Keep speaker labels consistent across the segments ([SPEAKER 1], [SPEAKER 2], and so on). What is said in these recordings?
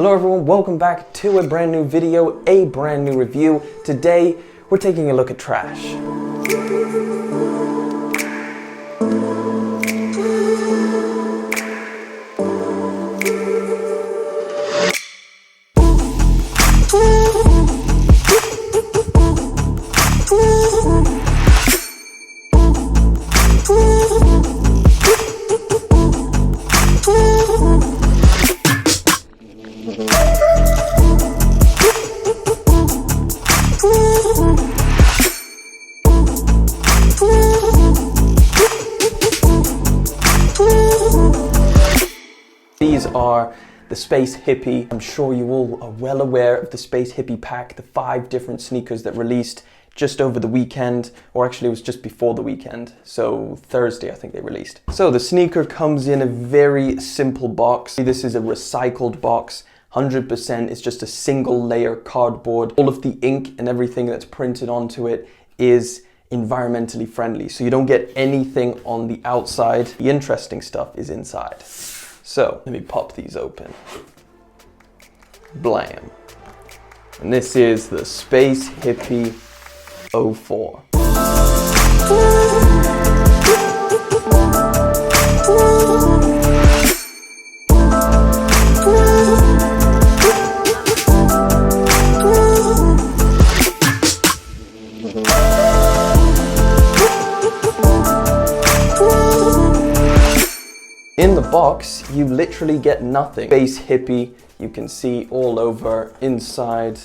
[SPEAKER 1] Hello everyone, welcome back to a brand new video, a brand new review. Today, we're taking a look at trash. These are the Space Hippie. I'm sure you all are well aware of the Space Hippie pack, the 5 different sneakers that released just over the weekend, or actually it was just before the weekend, so Thursday I think they released. So the sneaker comes in a very simple box. This is a recycled box, 100%, it's just a single layer cardboard. All of the ink and everything that's printed onto it is environmentally friendly, so you don't get anything on the outside. The interesting stuff is inside. So let me pop these open. Blam. And this is the Space Hippie 04. In the box, you literally get nothing. Space Hippie, you can see all over inside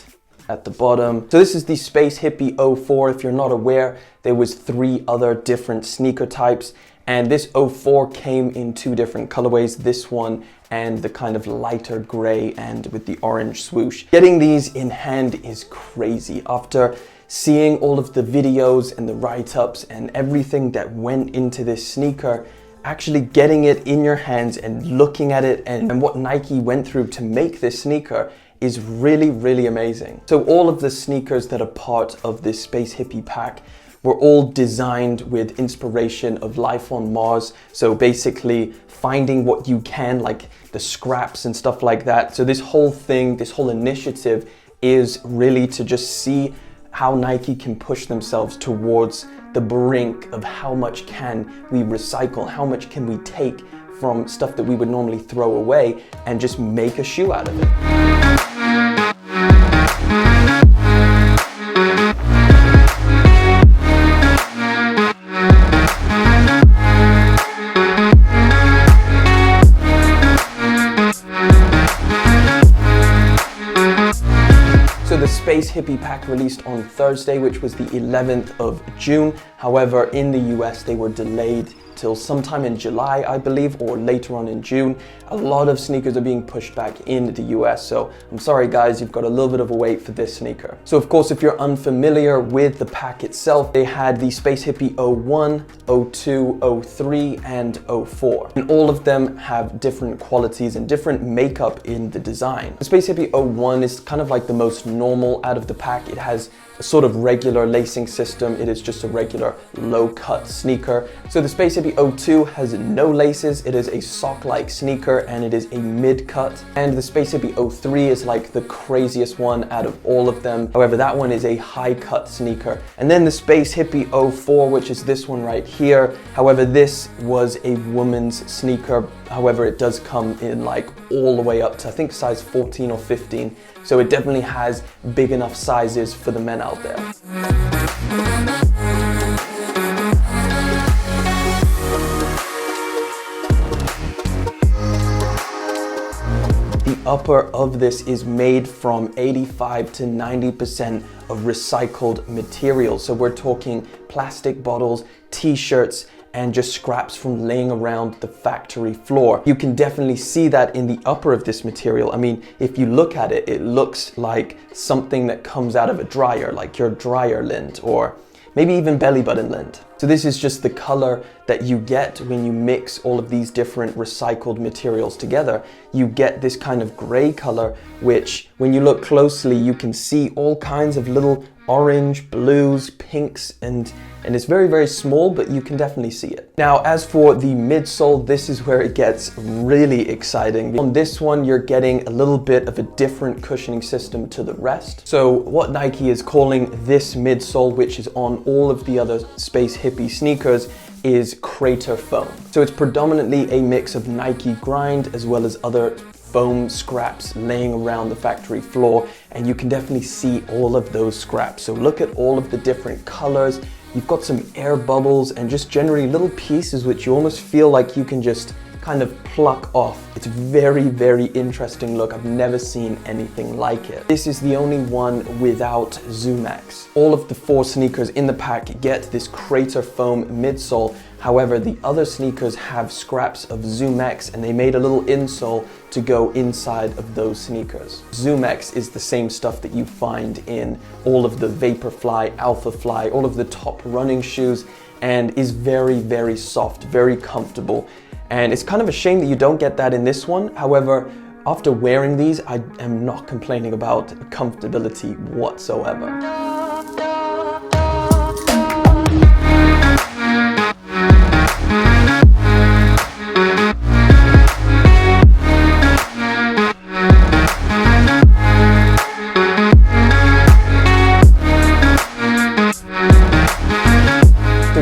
[SPEAKER 1] at the bottom. So this is the Space Hippie 04. If you're not aware, there was 3 other different sneaker types, and this 04 came in 2 different colorways, this one and the kind of lighter gray and with the orange swoosh. Getting these in hand is crazy. After seeing all of the videos and the write-ups and everything that went into this sneaker, actually getting it in your hands and looking at it and what Nike went through to make this sneaker is really, really amazing. So all of the sneakers that are part of this Space Hippie pack were all designed with inspiration of life on Mars. So basically finding what you can, like the scraps and stuff like that. So this whole thing, this whole initiative is really to just see how Nike can push themselves towards the brink of how much can we recycle, how much can we take from stuff that we would normally throw away and just make a shoe out of it. So the Space Hippie pack released on Thursday, which was the 11th of June. However, in the US, they were delayed till sometime in July, I believe, or later on in June. A lot of sneakers are being pushed back in the US, so I'm sorry guys, you've got a little bit of a wait for this sneaker. So of course, if you're unfamiliar with the pack itself, they had the Space Hippie 01, 02, 03, and 04. And all of them have different qualities and different makeup in the design. The Space Hippie 01 is kind of like the most normal out of the pack. It has a sort of regular lacing system. It is just a regular low-cut sneaker. So the Space Hippie 02 has no laces. It is a sock-like sneaker and it is a mid-cut. And the Space Hippie 03 is like the craziest one out of all of them. However, that one is a high-cut sneaker. And then the Space Hippie 04, which is this one right here. However, this was a woman's sneaker. However, it does come in like all the way up to I think size 14 or 15. So it definitely has big enough sizes for the men out there. The upper of this is made from 85 to 90% of recycled materials. So we're talking plastic bottles, t-shirts, and just scraps from laying around the factory floor. You can definitely see that in the upper of this material. I mean, if you look at it, it looks like something that comes out of a dryer, like your dryer lint, or maybe even belly button lint. So this is just the color that you get when you mix all of these different recycled materials together. You get this kind of gray color, which when you look closely, you can see all kinds of little orange, blues, pinks, and it's very, very small, but you can definitely see it. Now, as for the midsole, this is where it gets really exciting. On this one, you're getting a little bit of a different cushioning system to the rest. So what Nike is calling this midsole, which is on all of the other Space Hippie sneakers, is crater foam. So it's predominantly a mix of Nike grind as well as other foam scraps laying around the factory floor, and you can definitely see all of those scraps. So look at all of the different colors. You've got some air bubbles and just generally little pieces which you almost feel like you can just kind of pluck off. It's very, very interesting look. I've never seen anything like it. This is the only one without ZoomX. All of the 4 sneakers in the pack get this crater foam midsole. However, the other sneakers have scraps of ZoomX, and they made a little insole to go inside of those sneakers. ZoomX is the same stuff that you find in all of the Vaporfly, Alphafly, all of the top running shoes, and is very, very soft, very comfortable. And it's kind of a shame that you don't get that in this one. However, after wearing these, I am not complaining about comfortability whatsoever.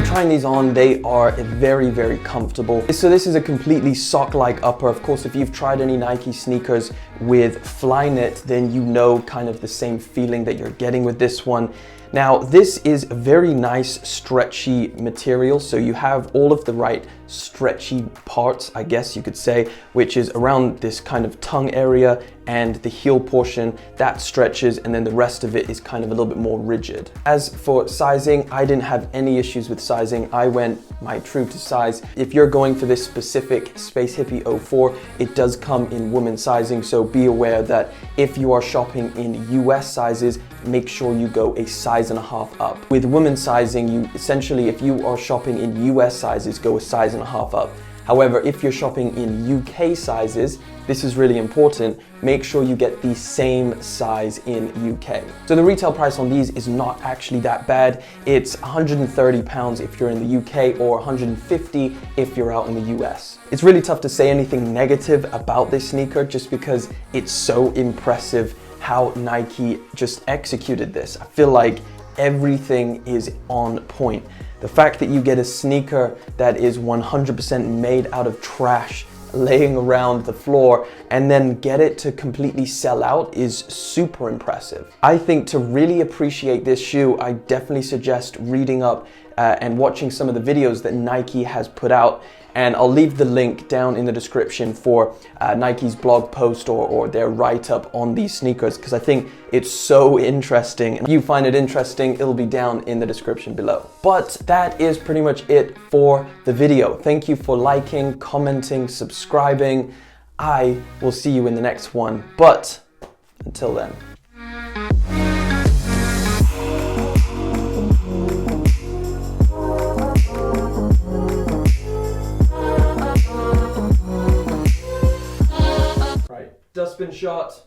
[SPEAKER 1] Trying these on, they are very, very comfortable. So this is a completely sock-like upper. Of course, if you've tried any Nike sneakers with Flyknit, then you know kind of the same feeling that you're getting with this one. Now, this is a very nice stretchy material. So you have all of the right stretchy parts, I guess you could say, which is around this kind of tongue area and the heel portion that stretches, and then the rest of it is kind of a little bit more rigid. As for sizing, I didn't have any issues with sizing. I went my true to size. If you're going for this specific Space Hippie 04, it does come in women's sizing, so be aware that if you are shopping in US sizes, make sure you go a size and a half up. With women's sizing, you essentially, if you are shopping in US sizes, go a size and a half up. However, if you're shopping in UK sizes, this is really important, make sure you get the same size in UK. So the retail price on these is not actually that bad. It's £130 if you're in the UK or £150 if you're out in the US. It's really tough to say anything negative about this sneaker just because it's so impressive how Nike just executed this. I feel like everything is on point. The fact that you get a sneaker that is 100% made out of trash laying around the floor and then get it to completely sell out is super impressive. I think to really appreciate this shoe, I definitely suggest reading up and watching some of the videos that Nike has put out. And I'll leave the link down in the description for Nike's blog post or their write-up on these sneakers, because I think it's so interesting. If you find it interesting, it'll be down in the description below. But that is pretty much it for the video. Thank you for liking, commenting, subscribing. I will see you in the next one. But until then. Dustbin shot.